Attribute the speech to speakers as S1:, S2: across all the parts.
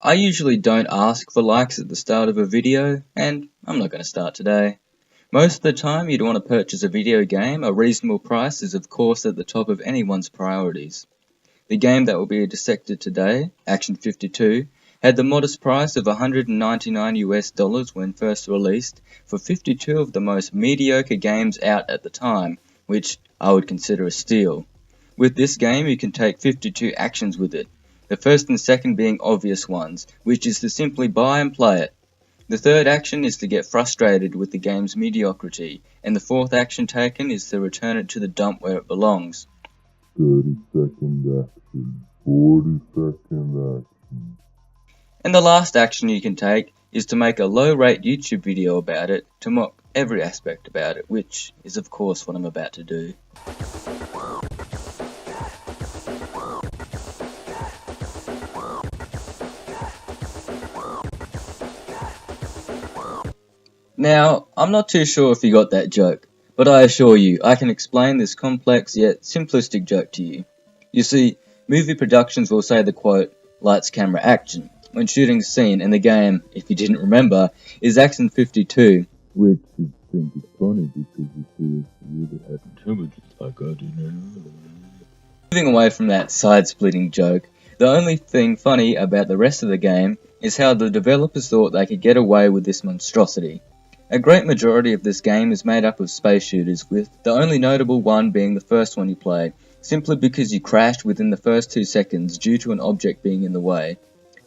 S1: I usually don't ask for likes at the start of a video, and I'm not going to start today. Most of the time you'd want to purchase a video game, a reasonable price is of course at the top of anyone's priorities. The game that will be dissected today, Action 52, had the modest price of $199 when first released for 52 of the most mediocre games out at the time, which I would consider a steal. With this game you can take 52 actions with it, the first and second being obvious ones, which is to simply buy and play it. The third action is to get frustrated with the game's mediocrity, and the fourth action taken is to return it to the dump where it belongs.
S2: 30-second action, 40-second action.
S1: And the last action you can take is to make a low-rate YouTube video about it to mock every aspect about it, which is of course what I'm about to do. Now, I'm not too sure if you got that joke, but I assure you, I can explain this complex yet simplistic joke to you. You see, movie productions will say the quote, lights, camera, action, when shooting a scene, and the game, if you didn't remember, is Action 52.
S2: Which you'd think is funny because you see it's really had intelligence like I do now.
S1: Moving away from that side-splitting joke, the only thing funny about the rest of the game is how the developers thought they could get away with this monstrosity. A great majority of this game is made up of space shooters, with the only notable one being the first one you play, simply because you crashed within the first 2 seconds due to an object being in the way.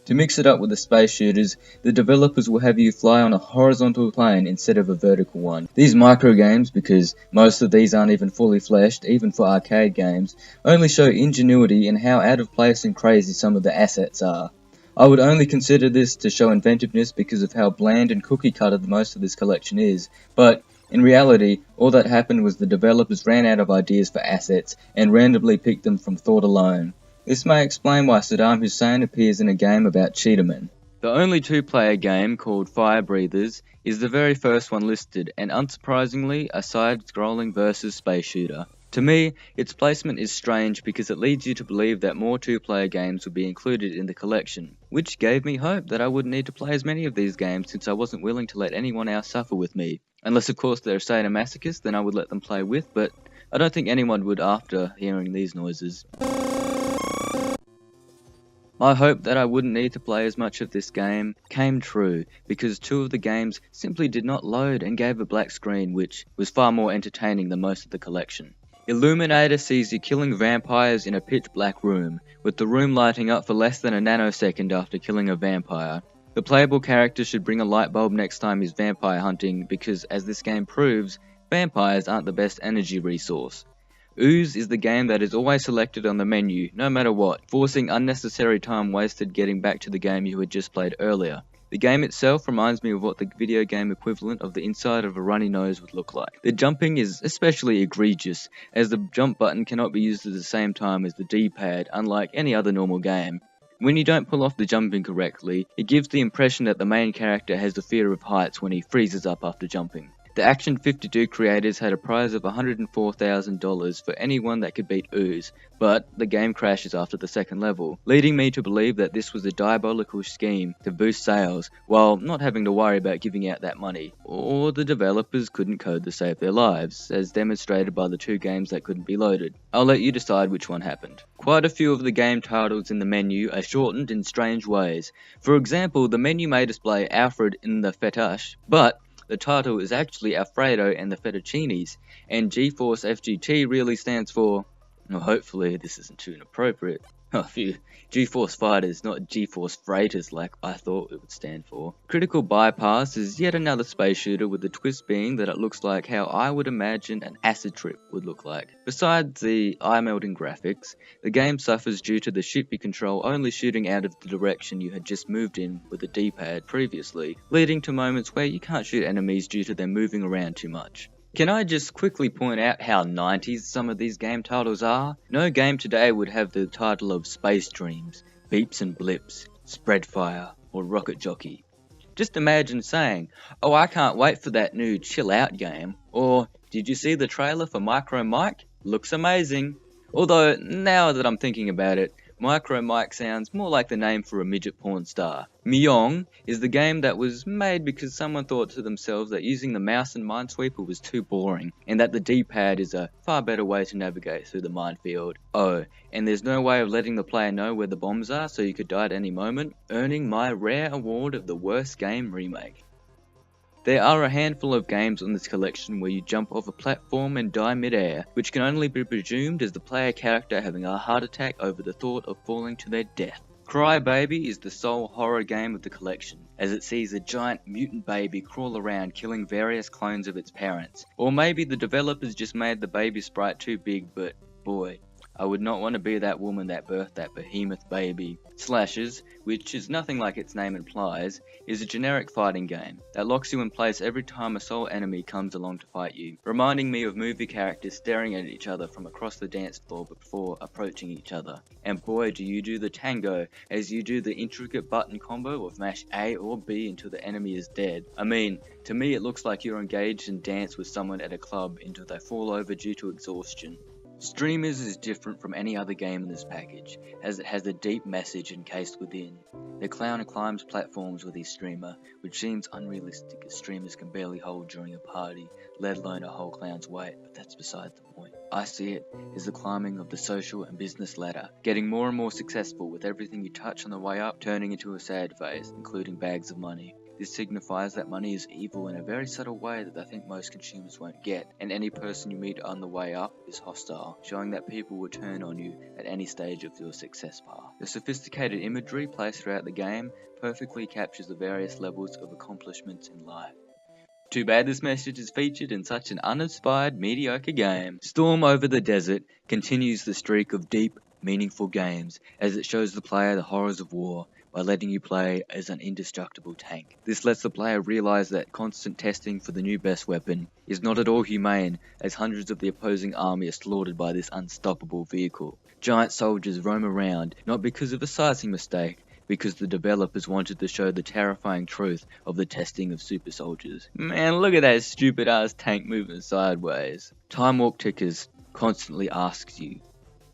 S1: To mix it up with the space shooters, the developers will have you fly on a horizontal plane instead of a vertical one. These micro games, because most of these aren't even fully fleshed, even for arcade games, only show ingenuity in how out of place and crazy some of the assets are. I would only consider this to show inventiveness because of how bland and cookie-cutter most of this collection is, but in reality, all that happened was the developers ran out of ideas for assets and randomly picked them from thought alone. This may explain why Saddam Hussein appears in a game about cheetahmen. The only two-player game, called Firebreathers, is the very first one listed, and unsurprisingly, a side-scrolling versus space shooter. To me, its placement is strange because it leads you to believe that more two-player games would be included in the collection, which gave me hope that I wouldn't need to play as many of these games since I wasn't willing to let anyone else suffer with me. Unless of course they're sadomasochists, then I would let them play with, but I don't think anyone would after hearing these noises. My hope that I wouldn't need to play as much of this game came true, because 2 of the games simply did not load and gave a black screen, which was far more entertaining than most of the collection. Illuminator sees you killing vampires in a pitch black room, with the room lighting up for less than a nanosecond after killing a vampire. The playable character should bring a light bulb next time he's vampire hunting because, as this game proves, vampires aren't the best energy resource. Ooze is the game that is always selected on the menu, no matter what, forcing unnecessary time wasted getting back to the game you had just played earlier. The game itself reminds me of what the video game equivalent of the inside of a runny nose would look like. The jumping is especially egregious, as the jump button cannot be used at the same time as the D-pad, unlike any other normal game. When you don't pull off the jumping correctly, it gives the impression that the main character has the fear of heights when he freezes up after jumping. The Action 52 creators had a prize of $104,000 for anyone that could beat Ooze, but the game crashes after the second level, leading me to believe that this was a diabolical scheme to boost sales while not having to worry about giving out that money. Or the developers couldn't code to save their lives, as demonstrated by the 2 games that couldn't be loaded. I'll let you decide which one happened. Quite a few of the game titles in the menu are shortened in strange ways. For example, the menu may display Alfred in the Fetash, but the title is actually Alfredo and the Fettuccinis, and GeForce FGT really stands for, well, hopefully this isn't too inappropriate, GeForce Fighters, not GeForce Freighters like I thought it would stand for. Critical Bypass is yet another space shooter, with the twist being that it looks like how I would imagine an acid trip would look like. Besides the eye-melting graphics, the game suffers due to the ship you control only shooting out of the direction you had just moved in with the D-pad previously, leading to moments where you can't shoot enemies due to them moving around too much. Can I just quickly point out how 90s some of these game titles are? No game today would have the title of Space Dreams, Beeps and Blips, Spreadfire, or Rocket Jockey. Just imagine saying, oh, I can't wait for that new Chill Out game, or did you see the trailer for Micro Mike? Looks amazing. Although, now that I'm thinking about it, Micro Mike sounds more like the name for a midget porn star. Myong is the game that was made because someone thought to themselves that using the mouse and Minesweeper was too boring, and that the D-pad is a far better way to navigate through the minefield. Oh, and there's no way of letting the player know where the bombs are, so you could die at any moment, earning my rare award of the worst game remake. There are a handful of games on this collection where you jump off a platform and die mid-air, which can only be presumed as the player character having a heart attack over the thought of falling to their death. Crybaby is the sole horror game of the collection, as it sees a giant mutant baby crawl around killing various clones of its parents. Or maybe the developers just made the baby sprite too big, but boy, I would not want to be that woman that birthed that behemoth baby. Slashers, which is nothing like its name implies, is a generic fighting game that locks you in place every time a sole enemy comes along to fight you, reminding me of movie characters staring at each other from across the dance floor before approaching each other. And boy, do you do the tango as you do the intricate button combo of mash A or B until the enemy is dead. I mean, to me it looks like you're engaged in dance with someone at a club until they fall over due to exhaustion. Streamers is different from any other game in this package, as it has a deep message encased within. The clown climbs platforms with his streamer, which seems unrealistic as streamers can barely hold during a party, let alone a whole clown's weight, but that's beside the point. I see it as the climbing of the social and business ladder, getting more and more successful with everything you touch on the way up turning into a sad face, including bags of money. This signifies that money is evil in a very subtle way that I think most consumers won't get, and any person you meet on the way up is hostile, showing that people will turn on you at any stage of your success path. The sophisticated imagery placed throughout the game perfectly captures the various levels of accomplishments in life. Too bad this message is featured in such an uninspired, mediocre game. Storm Over the Desert continues the streak of deep, meaningful games, as it shows the player the horrors of war, by letting you play as an indestructible tank. This lets the player realize that constant testing for the new best weapon is not at all humane, as hundreds of the opposing army are slaughtered by this unstoppable vehicle. Giant soldiers roam around, not because of a sizing mistake, because the developers wanted to show the terrifying truth of the testing of super soldiers. Man, look at that stupid ass tank moving sideways. Time Walk Tickers constantly asks you,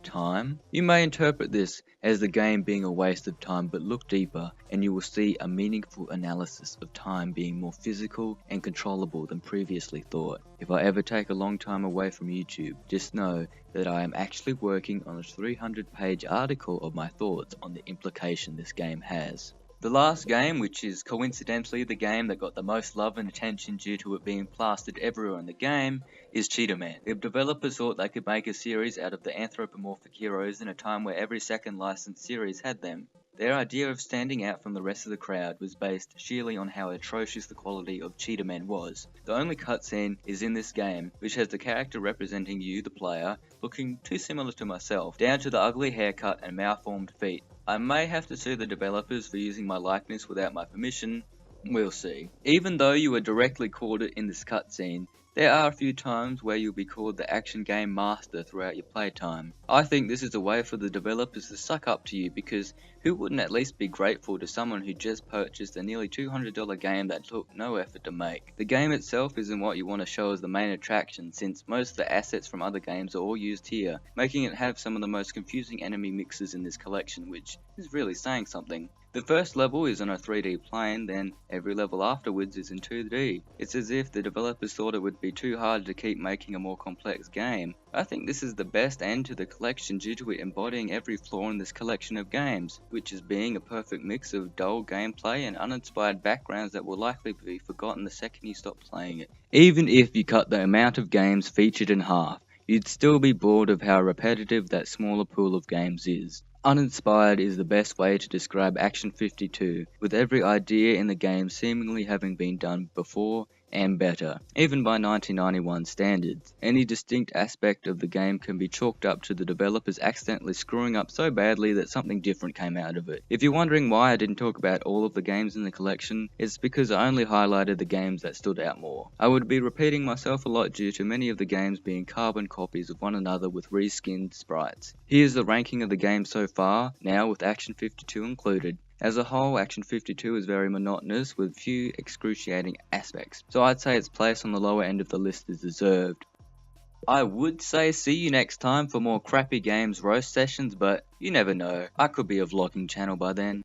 S1: time? You may interpret this as the game being a waste of time, but look deeper and you will see a meaningful analysis of time being more physical and controllable than previously thought. If I ever take a long time away from YouTube, just know that I am actually working on a 300-page article of my thoughts on the implication this game has. The last game, which is coincidentally the game that got the most love and attention due to it being plastered everywhere in the game, is Cheetah Man. The developers thought they could make a series out of the anthropomorphic heroes in a time where every second licensed series had them. Their idea of standing out from the rest of the crowd was based sheerly on how atrocious the quality of Cheetah Man was. The only cutscene is in this game, which has the character representing you, the player, looking too similar to myself, down to the ugly haircut and malformed feet. I may have to sue the developers for using my likeness without my permission, we'll see. Even though you are directly called it in this cutscene, there are a few times where you'll be called the action game master throughout your playtime. I think this is a way for the developers to suck up to you, because who wouldn't at least be grateful to someone who just purchased a nearly $200 game that took no effort to make? The game itself isn't what you want to show as the main attraction, since most of the assets from other games are all used here, making it have some of the most confusing enemy mixes in this collection, which is really saying something. The first level is on a 3D plane, then every level afterwards is in 2D. It's as if the developers thought it would be too hard to keep making a more complex game. I think this is the best end to the collection due to it embodying every flaw in this collection of games, which is being a perfect mix of dull gameplay and uninspired backgrounds that will likely be forgotten the second you stop playing it. Even if you cut the amount of games featured in half, you'd still be bored of how repetitive that smaller pool of games is. Uninspired is the best way to describe Action 52, with every idea in the game seemingly having been done before and better, even by 1991 standards. Any distinct aspect of the game can be chalked up to the developers accidentally screwing up so badly that something different came out of it. If you're wondering why I didn't talk about all of the games in the collection, it's because I only highlighted the games that stood out more. I would be repeating myself a lot due to many of the games being carbon copies of one another with reskinned sprites. Here's the ranking of the game so far, now with Action 52 included. As a whole, Action 52 is very monotonous with few excruciating aspects, so I'd say its place on the lower end of the list is deserved. I would say see you next time for more crappy games roast sessions, but you never know, I could be a vlogging channel by then.